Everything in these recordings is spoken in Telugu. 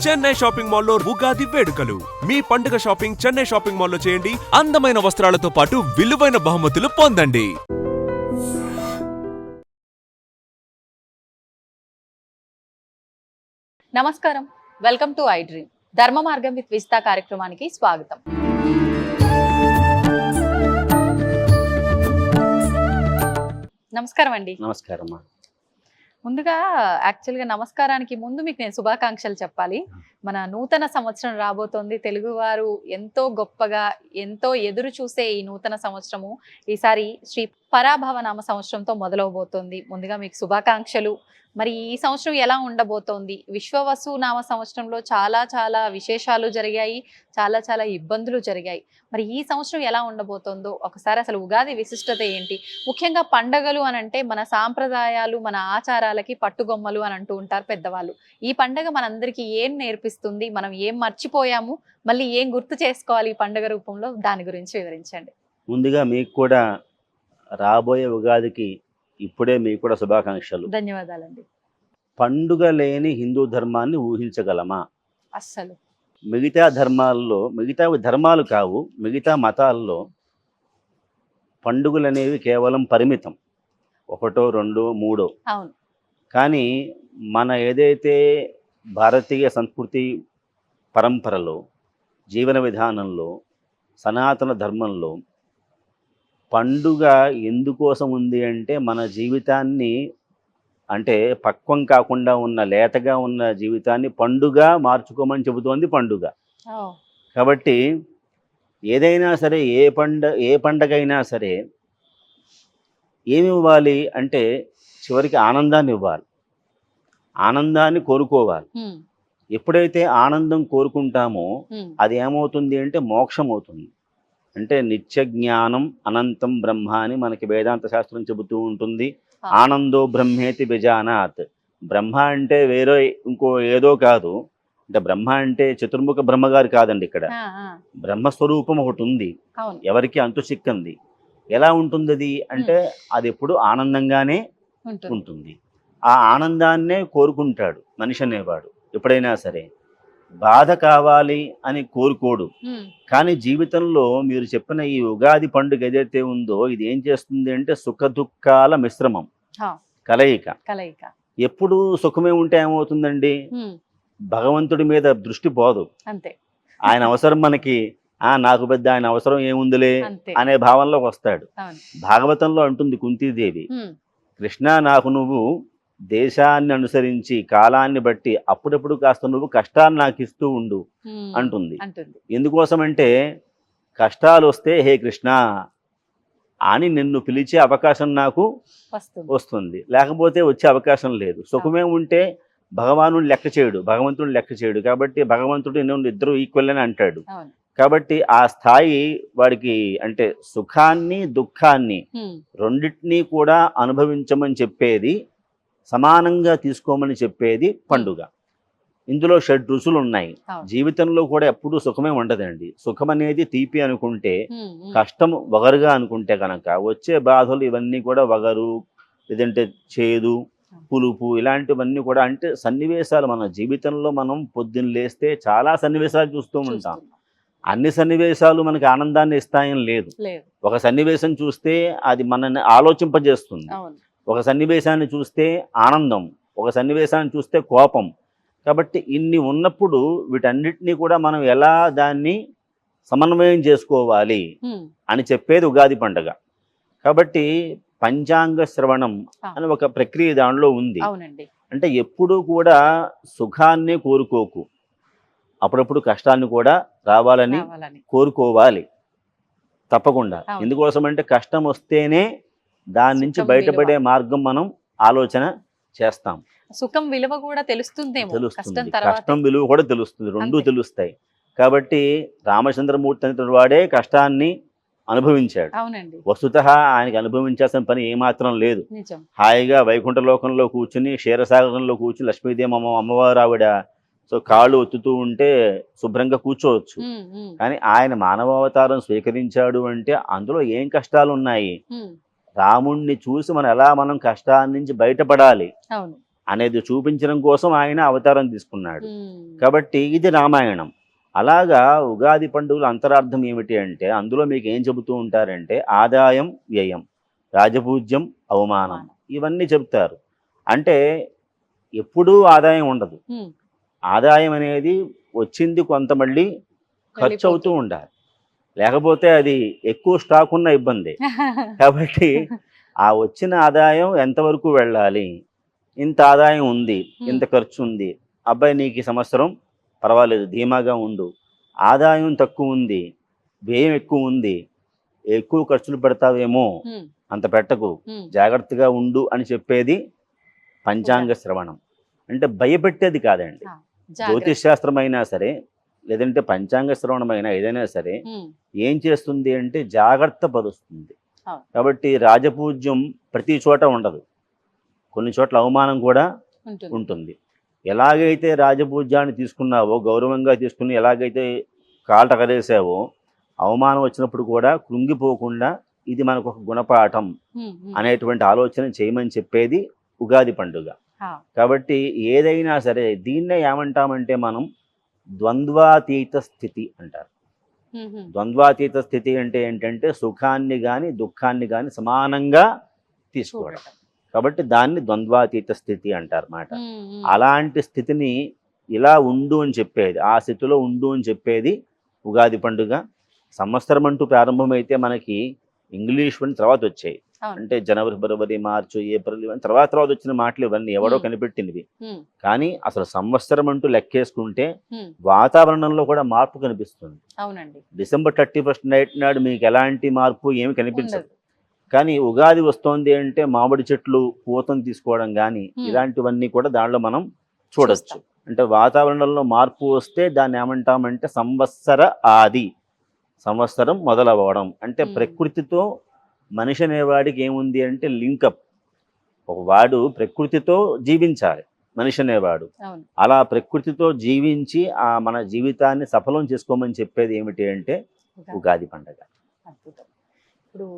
చెన్నై షాపింగ్ మాల్లో ఉగాది వేడుకలు. మీ పండుగ షాపింగ్ చెన్నై షాపింగ్ మాల్లో చేయండి. అందమైన వస్త్రాలతో పాటు విలువైన బహుమతులు పొందండి. నమస్కారం, వెల్కమ్ టు ఐ డ్రీమ్. ధర్మ మార్గం విత్ విస్తా కార్యక్రమానికి స్వాగతం. నమస్కారం అండి. నమస్కారం. ముందుగా యాక్చువల్గా నమస్కారానికి ముందు మీకు నేను శుభాకాంక్షలు చెప్పాలి. మన నూతన సంవత్సరం రాబోతోంది. తెలుగువారు ఎంతో గొప్పగా ఎంతో ఎదురు చూసే ఈ నూతన సంవత్సరము ఈసారి శ్రీ పరాభవ నామ సంవత్సరంతో మొదలవబోతోంది. ముందుగా మీకు శుభాకాంక్షలు. మరి ఈ సంవత్సరం ఎలా ఉండబోతోంది? విశ్వవసు నామ సంవత్సరంలో చాలా విశేషాలు జరిగాయి, చాలా ఇబ్బందులు జరిగాయి. మరి ఈ సంవత్సరం ఎలా ఉండబోతోందో ఒకసారి అసలు ఉగాది విశిష్టత ఏంటి? ముఖ్యంగా పండగలు అని అంటే మన సాంప్రదాయాలు, మన ఆచారాలకి పట్టుగొమ్మలు అని అంటూ ఉంటారు పెద్దవాళ్ళు. ఈ పండగ మనందరికీ ఏం నేర్పిస్తుంది? మనం ఏం మర్చిపోయాము, మళ్ళీ ఏం గుర్తు చేసుకోవాలి ఈ పండగ రూపంలో? దాని గురించి వివరించండి. ముందుగా మీకు కూడా రాబోయే ఉగాదికి ఇప్పుడే మీకు కూడా శుభాకాంక్షలు. ధన్యవాదాలండి. పండుగ లేని హిందూ ధర్మాన్ని ఊహించగలమా? అస్సలు. మిగతా ధర్మాల్లో, మిగతా ధర్మాలు కావు, మిగతా మతాల్లో పండుగలు అనేవి కేవలం పరిమితం, ఒకటో రెండో మూడో. అవును. కానీ మన ఏదైతే భారతీయ సంస్కృతి పరంపరలో, జీవన విధానంలో, సనాతన ధర్మంలో పండుగ ఎందుకోసం ఉంది అంటే మన జీవితాన్ని, అంటే పక్వం కాకుండా ఉన్న లేతగా ఉన్న జీవితాన్ని పండుగ మార్చుకోమని చెబుతోంది పండుగ. కాబట్టి ఏదైనా సరే, ఏ పండగ అయినా సరే ఏమి ఇవ్వాలి అంటే చివరికి ఆనందాన్ని ఇవ్వాలి, ఆనందాన్ని కోరుకోవాలి. ఎప్పుడైతే ఆనందం కోరుకుంటామో అది ఏమవుతుంది అంటే మోక్షం అవుతుంది. అంటే నిత్య జ్ఞానం అనంతం బ్రహ్మ అని మనకి వేదాంత శాస్త్రం చెబుతూ ఉంటుంది. ఆనందో బ్రహ్మేతి బిజానాత్. బ్రహ్మ అంటే వేరే ఇంకో ఏదో కాదు, అంటే బ్రహ్మ అంటే చతుర్ముఖ బ్రహ్మగారు కాదండి. ఇక్కడ బ్రహ్మస్వరూపం ఒకటి ఉంది, ఎవరికి అంతు చిక్కంది. ఎలా ఉంటుంది అది అంటే అది ఎప్పుడు ఆనందంగానే ఉంటుంది. ఆ ఆనందాన్నే కోరుకుంటాడు మనిషి అనేవాడు. ఎప్పుడైనా సరే బాధ కావాలి అని కోరుకోడు. కానీ జీవితంలో మీరు చెప్పిన ఈ ఉగాది పండుగ ఏదైతే ఉందో ఇది ఏం చేస్తుంది అంటే సుఖ దుఃఖాల మిశ్రమం, కలయిక. ఎప్పుడు సుఖమే ఉంటే ఏమవుతుందండి, భగవంతుడి మీద దృష్టి పోదు. అంతే. ఆయన అవసరం మనకి నాకు పెద్ద ఆయన అవసరం ఏముందిలే అనే భావనలోకి వస్తాడు. భాగవతంలో అంటుంది కుంతీదేవి, కృష్ణ నాకు నువ్వు దేశాన్ని అనుసరించి కాలాన్ని బట్టి అప్పుడప్పుడు కాస్త నువ్వు కష్టాన్ని నాకు ఇస్తూ ఉండు అంటుంది. ఎందుకోసం అంటే కష్టాలు వస్తే హే కృష్ణ అని నిన్ను పిలిచే అవకాశం నాకు వస్తుంది, లేకపోతే వచ్చే అవకాశం లేదు. సుఖమే ఉంటే భగవానుడు లెక్క చేయడు, భగవంతుడు లెక్క చేయడు. కాబట్టి భగవంతుడు నేను ఇద్దరు ఈక్వల్ అని అంటాడు. కాబట్టి ఆ స్థాయి వాడికి, అంటే సుఖాన్ని దుఃఖాన్ని రెండింటినీ కూడా అనుభవించమని చెప్పేది, సమానంగా తీసుకోమని చెప్పేది పండుగ. ఇందులో 6 రుచులు ఉన్నాయి. జీవితంలో కూడా ఎప్పుడూ సుఖమే ఉండదండి. సుఖం అనేది తీపి అనుకుంటే, కష్టం వగరుగా అనుకుంటే కనుక వచ్చే బాధలు ఇవన్నీ కూడా వగరు, లేదంటే చేదు, పులుపు, ఇలాంటివన్నీ కూడా అంటే సన్నివేశాలు. మన జీవితంలో మనం పొద్దున్న లేస్తే చాలా సన్నివేశాలు చూస్తూ ఉంటాం. అన్ని సన్నివేశాలు మనకి ఆనందాన్ని ఇస్తాయని లేదు. ఒక సన్నివేశం చూస్తే అది మనల్ని ఆలోచింపజేస్తుంది, ఒక సన్నివేశాన్ని చూస్తే ఆనందం, ఒక సన్నివేశాన్ని చూస్తే కోపం. కాబట్టి ఇన్ని ఉన్నప్పుడు వీటన్నిటినీ కూడా మనం ఎలా దాన్ని సమన్వయం చేసుకోవాలి అని చెప్పేది ఉగాది పండుగ. కాబట్టి పంచాంగ శ్రవణం అని ఒక ప్రక్రియ దానిలో ఉంది. అంటే ఎప్పుడూ కూడా సుఖాన్ని కోరుకోకు, అప్పుడప్పుడు కష్టాన్ని కూడా రావాలని కోరుకోవాలి తప్పకుండా. ఎందుకోసం అంటే కష్టం వస్తేనే దాని నుంచి బయటపడే మార్గం మనం ఆలోచన చేస్తాం. సుఖం విలువ కూడా తెలుస్తుంది, కష్టం విలువ కూడా తెలుస్తుంది, రెండూ తెలుస్తాయి. కాబట్టి రామచంద్రమూర్తి అనేటువంటి వాడే కష్టాన్ని అనుభవించాడు. వస్తుతః ఆయనకి అనుభవించాల్సిన పని ఏమాత్రం లేదు. హాయిగా వైకుంఠ లోకంలో కూర్చుని, క్షీరసాగరంలో కూర్చుని లక్ష్మీదేవి అమ్మవారు ఆవిడ కాళ్ళు ఒత్తుతూ ఉంటే శుభ్రంగా కూర్చోవచ్చు. కానీ ఆయన మానవావతారం స్వీకరించాడు అంటే అందులో ఏం కష్టాలు ఉన్నాయి. రాముణ్ణి చూసి మనం ఎలా కష్టాల నుంచి బయటపడాలి, అనేది చూపించడం కోసం ఆయన అవతారం తీసుకున్నాడు. ఉమ్, కాబట్టి ఇది రామాయణం. అలాగా ఉగాది పండుగల అంతరార్థం ఏమిటి అంటే అందులో మీకు ఏం చెబుతూ ఉంటారంటే ఆదాయం వ్యయం, రాజపూజ్యం అవమానం, ఇవన్నీ చెప్తారు. అంటే ఎప్పుడూ ఆదాయం ఉండదు. ఉమ్, ఆదాయం అనేది వచ్చింది కొంత మళ్ళీ ఖర్చు అవుతూ ఉండాలి, లేకపోతే అది ఎక్కువ స్టాక్ ఉన్న ఇబ్బంది. కాబట్టి ఆ వచ్చిన ఆదాయం ఎంతవరకు వెళ్ళాలి, ఇంత ఆదాయం ఉంది, ఇంత ఖర్చు ఉంది, అబ్బాయి నీకు ఈ సంవత్సరం పర్వాలేదు ధీమాగా ఉండు, ఆదాయం తక్కువ ఉంది వ్యయం ఎక్కువ ఉంది, ఎక్కువ ఖర్చులు పెడతావేమో ఉమ్, అంత పెట్టకు, ఉమ్, జాగ్రత్తగా ఉండు అని చెప్పేది పంచాంగ శ్రవణం. అంటే భయపెట్టేది కాదండి. జాగ్రత్త. జ్యోతిష్ శాస్త్రమైనా సరే లేదంటే పంచాంగ శ్రవణమైనా ఏదైనా సరే ఉమ్, ఏం చేస్తుంది అంటే జాగ్రత్త పరుస్తుంది. అవును. కాబట్టి రాజపూజ్యం ప్రతి చోట ఉండదు, కొన్ని చోట్ల అవమానం కూడా ఉంటుంది. ఉంటుంది. ఎలాగైతే రాజపూజ్యాన్ని తీసుకున్నావో గౌరవంగా తీసుకుని ఎలాగైతే కాళ్ళ కరేసావో అవమానం వచ్చినప్పుడు కూడా కృంగిపోకుండా ఇది మనకు ఒక గుణపాఠం ఉమ్, ఉమ్, అనేటువంటి ఆలోచన చేయమని చెప్పేది ఉగాది పండుగ. ఆ, కాబట్టి ఏదైనా సరే దీన్నే ఏమంటామంటే మనం ద్వంద్వాతీత స్థితి అంటారు. ఉమ్, ఉమ్, ద్వంద్వాతీత స్థితి అంటే ఏంటంటే సుఖాన్ని కానీ దుఃఖాన్ని కానీ సమానంగా తీసుకోవడం. చూడటం. కాబట్టి దాన్ని ద్వంద్వాతీత స్థితి అంటారు అన్నమాట. ఉమ్, ఉమ్, అలాంటి స్థితిని ఇలా ఉండు అని చెప్పేది, ఆ స్థితిలో ఉండు అని చెప్పేది ఉగాది పండుగ. సంవత్సరం అంటూ ప్రారంభమైతే మనకి ఇంగ్లీష్ వన్ తర్వాత వచ్చాయి. అవును. అంటే జనవరి, ఫిబ్రవరి, మార్చి, ఏప్రిల్ ఇవన్నీ తర్వాత వచ్చిన మాటలు ఇవన్నీ ఎవడో కనిపెట్టినవి. ఉమ్, కానీ అసలు సంవత్సరం అంటూ లెక్కేసుకుంటే ఉమ్, వాతావరణంలో కూడా మార్పు కనిపిస్తుంది. అవునండి. డిసెంబర్ 31 నైట్ నాడు మీకు ఎలాంటి మార్పు ఏమి కనిపించదు. ఉండదు. కానీ ఉగాది వస్తోంది అంటే మామిడి చెట్లు పూతను తీసుకోవడం కానీ ఇలాంటివన్నీ కూడా దానిలో మనం చూడొచ్చు. చూస్తాం. అంటే వాతావరణంలో మార్పు వస్తే దాన్ని ఏమంటామంటే సంవత్సర ఆది, సంవత్సరం మొదలవ్వడం. అంటే ప్రకృతితో మనిషి అనేవాడికి ఏముంది అంటే లింకప్. ఒక వాడు ప్రకృతితో జీవించాలి మనిషి అనేవాడు. అవును. అలా ప్రకృతితో జీవించి ఆ మన జీవితాన్ని సఫలం చేసుకోమని చెప్పేది ఏమిటి అంటే ఉగాది పండుగ. అద్భుతం. ఇప్పుడు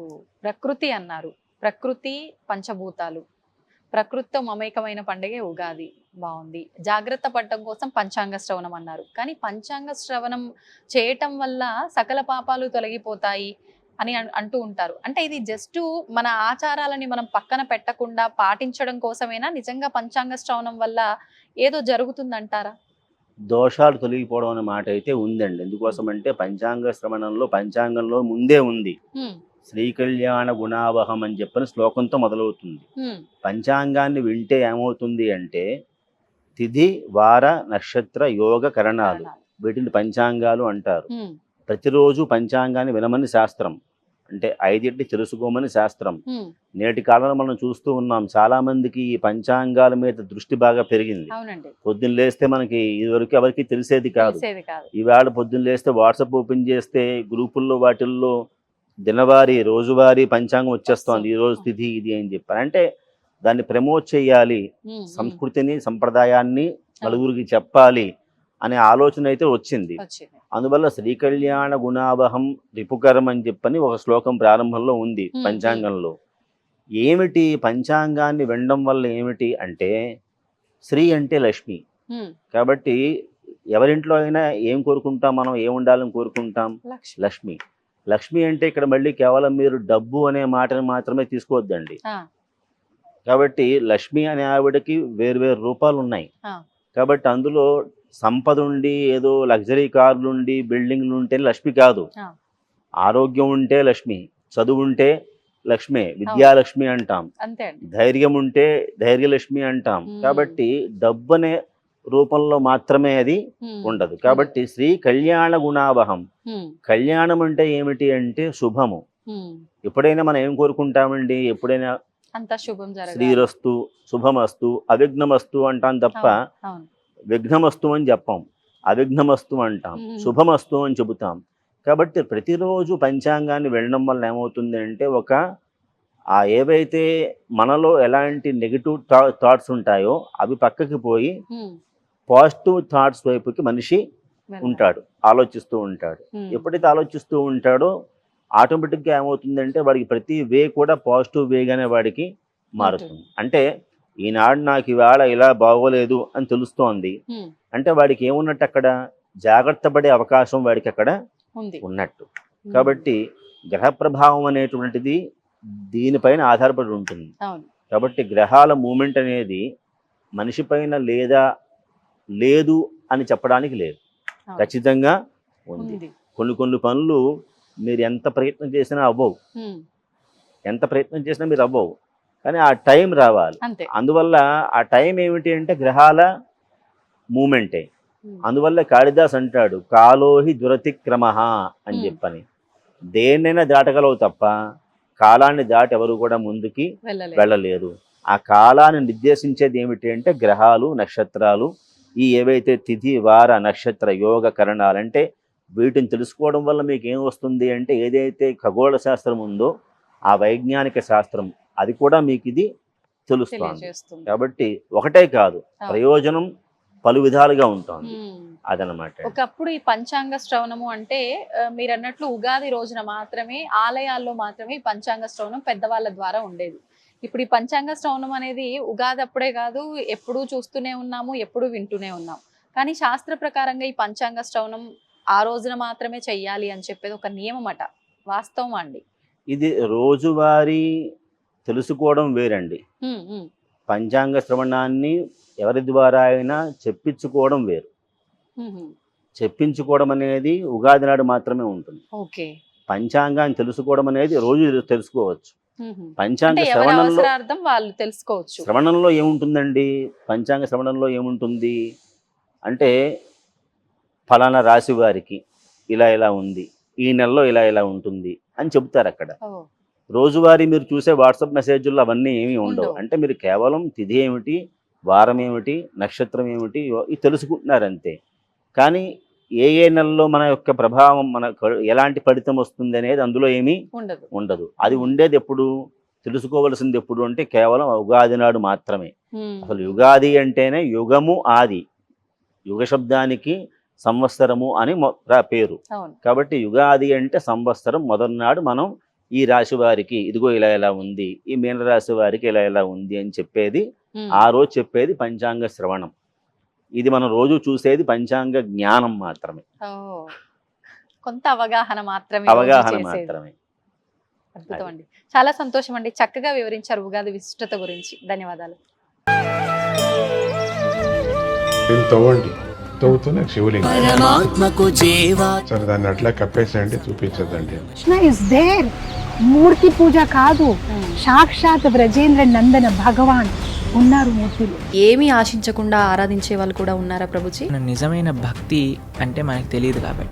ప్రకృతి అన్నారు, ప్రకృతి పంచభూతాలు, ప్రకృతితో మమేకమైన పండుగే ఉగాది. బాగుంది. జాగ్రత్త పడటం కోసం పంచాంగ శ్రవణం అన్నారు, కానీ పంచాంగ శ్రవణం చేయటం వల్ల సకల పాపాలు తొలగిపోతాయి అని అంటూ ఉంటారు. అంటే ఇది జస్ట్ మన ఆచారాలని మనం పక్కన పెట్టకుండా పాటించడం కోసమేనా? నిజంగా పంచాంగ శ్రవణం వల్ల ఏదో జరుగుతుందంటారా? దోషాలు తొలగిపోవడం అనే మాట అయితే ఉందండి. ఎందుకోసం అంటే పంచాంగ శ్రవణంలో పంచాంగంలో ముందే ఉంది, శ్రీకళ్యాణ గుణావహం అని చెప్పని శ్లోకంతో మొదలవుతుంది. పంచాంగాన్ని వింటే ఏమవుతుంది అంటే తిథి, వార, నక్షత్ర, యోగ, కరణాలు, వీటిని పంచాంగాలు అంటారు. ప్రతిరోజు పంచాంగాన్ని వినమని శాస్త్రం, అంటే 5 తెలుసుకోమని శాస్త్రం. నేటి కాలంలో మనం చూస్తూ ఉన్నాం, చాలా మందికి ఈ పంచాంగాల మీద దృష్టి బాగా పెరిగింది. పొద్దున్న లేస్తే మనకి ఇదివరకు ఎవరికి తెలిసేది కాదు. ఈవేళ పొద్దున్న లేస్తే వాట్సాప్ ఓపెన్ చేస్తే గ్రూపుల్లో వాటిల్లో దినవారీ రోజువారీ పంచాంగం వచ్చేస్తోంది, ఈ రోజు తిథి ఇది అని చెప్పారు. అంటే దాన్ని ప్రమోట్ చేయాలి, సంస్కృతిని సంప్రదాయాన్ని నలుగురికి చెప్పాలి అనే ఆలోచన అయితే వచ్చింది. అందువల్ల శ్రీకళ్యాణ గుణావహం రిపుకరం అని చెప్పని ఒక శ్లోకం ప్రారంభంలో ఉంది పంచాంగంలో. ఏమిటి పంచాంగాన్ని వినడం వల్ల ఏమిటి అంటే శ్రీ అంటే లక్ష్మి. కాబట్టి ఎవరింట్లో అయినా ఏం కోరుకుంటాం మనం, ఏం ఉండాలని కోరుకుంటాం? లక్ష్మి. లక్ష్మి అంటే ఇక్కడ మళ్ళీ కేవలం మీరు డబ్బు అనే మాటను మాత్రమే తీసుకోవద్దండి. కాబట్టి లక్ష్మి అనే ఆవిడకి వేరు రూపాలు ఉన్నాయి. కాబట్టి అందులో సంపద ఉండి ఏదో లగ్జరీ కార్లు ఉండి బిల్డింగ్లు ఉంటే లక్ష్మి కాదు. ఆరోగ్యం ఉంటే లక్ష్మి, చదువు ఉంటే లక్ష్మి, విద్యాలక్ష్మి అంటాం, ధైర్యం ఉంటే ధైర్యలక్ష్మి అంటాం. కాబట్టి డబ్బు అనే రూపంలో మాత్రమే అది ఉండదు. కాబట్టి శ్రీ కళ్యాణ గుణావహం. కళ్యాణం అంటే ఏమిటి అంటే శుభము. ఎప్పుడైనా మనం ఏం కోరుకుంటామండి? ఎప్పుడైనా శ్రీరస్తు, శుభమస్తు, అవిఘ్నమస్తు అంటాం తప్ప విఘ్నమస్తు అని చెప్పాం, అవిఘ్నమస్తు అంటాం, శుభమస్తు అని చెబుతాం. కాబట్టి ప్రతిరోజు పంచాంగాన్ని వినడం వల్ల ఏమవుతుంది అంటే ఏవైతే మనలో ఎలాంటి నెగిటివ్ థాట్స్ ఉంటాయో అవి పక్కకి పోయి పాజిటివ్ థాట్స్ వైపుకి మనిషి ఉంటాడు, ఆలోచిస్తూ ఉంటాడు. ఎప్పుడైతే ఆలోచిస్తూ ఉంటాడో ఆటోమేటిక్గా ఏమవుతుందంటే వాడికి ప్రతి వే కూడా పాజిటివ్ వేగానే వాడికి మారుతుంది. అంటే ఈనాడు నాకు ఇవాళ ఇలా బాగోలేదు అని తెలుస్తోంది ఉమ్, అంటే వాడికి ఏమున్నట్టు అక్కడ జాగ్రత్త పడే అవకాశం వాడికి అక్కడ ఉంది. ఉన్నట్టు. ఉమ్, కాబట్టి గ్రహ ప్రభావం అనేటువంటిది దీనిపైన ఆధారపడి ఉంటుంది. అవును. కాబట్టి గ్రహాల మూమెంట్ అనేది మనిషి పైన లేదు అని చెప్పడానికి లేదు, అవును. ఖచ్చితంగా ఉంది. ఉంది. కొన్ని పనులు మీరు ఎంత ప్రయత్నం చేసినా అవ్వవు, ఉమ్, ఎంత ప్రయత్నం చేసినా మీరు అవ్వవు, కానీ ఆ టైం రావాలి. అంతే. అందువల్ల ఆ టైం ఏమిటి అంటే గ్రహాల మూమెంటే. ఉమ్, అందువల్ల కాళిదాస్ అంటాడు కాలోహి దురతిక్రమ అని చెప్పని. దేన్నైనా దాటగలవు తప్ప కాలాన్ని దాటి ఎవరు కూడా ముందుకి వెళ్ళలేదు. వెళ్ళలేరు. ఆ కాలాన్ని నిర్దేశించేది ఏమిటి అంటే గ్రహాలు, నక్షత్రాలు, ఈ ఏవైతే తిథి వార నక్షత్ర యోగ కరణాలంటే వీటిని తెలుసుకోవడం వల్ల మీకు ఏం వస్తుంది అంటే ఏదైతే ఖగోళ శాస్త్రం ఉందో ఆ వైజ్ఞానిక శాస్త్రం అది కూడా మీకు ఇది తెలుస్తుంది. తెలియజేస్తుంది. కాబట్టి ఒకటే కాదు, ప్రయోజనం పలు విధాలుగా ఉంటుంది. ఉమ్. అదనమాట. ఒకప్పుడు ఈ పంచాంగ శ్రవణము అంటే మీరు అన్నట్లు ఉగాది రోజున మాత్రమే ఆలయాల్లో మాత్రమే ఈ పంచాంగ శ్రవణం పెద్దవాళ్ళ ద్వారా ఉండేది. ఇప్పుడు ఈ పంచాంగ శ్రవణం అనేది ఉగాది అప్పుడే కాదు, ఎప్పుడూ చూస్తూనే ఉన్నాము, ఎప్పుడూ వింటూనే ఉన్నాం. కానీ శాస్త్ర ప్రకారంగా ఈ పంచాంగ శ్రవణం ఆ రోజున మాత్రమే చెయ్యాలి అని చెప్పేది ఒక నియమం అట. వాస్తవం అండి? ఇది రోజువారీ తెలుసుకోవడం వేరండి. ఉమ్, ఉమ్, పంచాంగ శ్రవణాన్ని ఎవరి ద్వారా అయినా చెప్పించుకోవడం వేరు. ఉమ్, చెప్పించుకోవడం అనేది ఉగాది నాడు మాత్రమే ఉంటుంది. ఓకే. పంచాంగాన్ని తెలుసుకోవడం అనేది రోజు తెలుసుకోవచ్చు. ఉమ్. పంచాంగ అంటే ఎవరి శ్రవణంలో అవసరార్థం వాళ్ళు తెలుసుకోవచ్చు. శ్రవణంలో ఏముంటుందండి? పంచాంగ శ్రవణంలో ఏముంటుంది అంటే ఫలానా రాశి వారికి ఇలా ఉంది, ఈ నెలలో ఇలా ఉంటుంది అని చెబుతారు అక్కడ. ఓ, రోజువారీ మీరు చూసే వాట్సాప్ మెసేజ్లు అవన్నీ ఏమీ ఉండవు. ఉండవు. అంటే మీరు కేవలం తిథి ఏమిటి, వారం ఏమిటి, నక్షత్రం ఏమిటి ఇవి తెలుసుకుంటున్నారు అంతే. కానీ ఏ నెలలో మన యొక్క ప్రభావం మనకు ఎలాంటి ఫలితం వస్తుంది అనేది అందులో ఏమీ ఉండదు. అది ఉండేది ఎప్పుడు, తెలుసుకోవలసింది ఎప్పుడు అంటే కేవలం ఉగాది నాడు మాత్రమే. ఉమ్, అసలు యుగాది అంటేనే యుగము ఆది, యుగ శబ్దానికి సంవత్సరము అని పేరు. అవును. కాబట్టి యుగాది అంటే సంవత్సరం మొదటి నాడు మనం ఈ రాశి వారికి ఇదిగో ఇలా ఉంది, ఈ మీనరాశి వారికి ఇలా ఉంది అని చెప్పేది ఉమ్, ఆ రోజు చెప్పేది పంచాంగ శ్రవణం. ఇది మనం రోజు చూసేది పంచాంగ జ్ఞానం మాత్రమే, ఓ, కొంత అవగాహన మాత్రమే. అవగాహన రోజు చేసేది. మాత్రమే. అద్భుతం అండి. చాలా సంతోషం అండి. చక్కగా వివరించారు ఉగాది విశిష్టత గురించి. ధన్యవాదాలు. దీన్ని తవ్వండి, తవ్వుతూనే శివలింగం. పరమాత్మకు జీవా సరే దాన్ని అట్లా కప్పేసేయండి, చూపించదండి. Krishna is there. మూర్తి పూజ కాదు, సాక్షాత్ బ్రజేంద్ర నందన భగవాన్ ఉన్నారు మూర్తిలో. ఏమీ ఆశించకుండా ఆరాధించే వాళ్ళు కూడా ఉన్నారా ప్రభుజీ? నిజమైన భక్తి అంటే మనకు తెలియదు కాబట్టి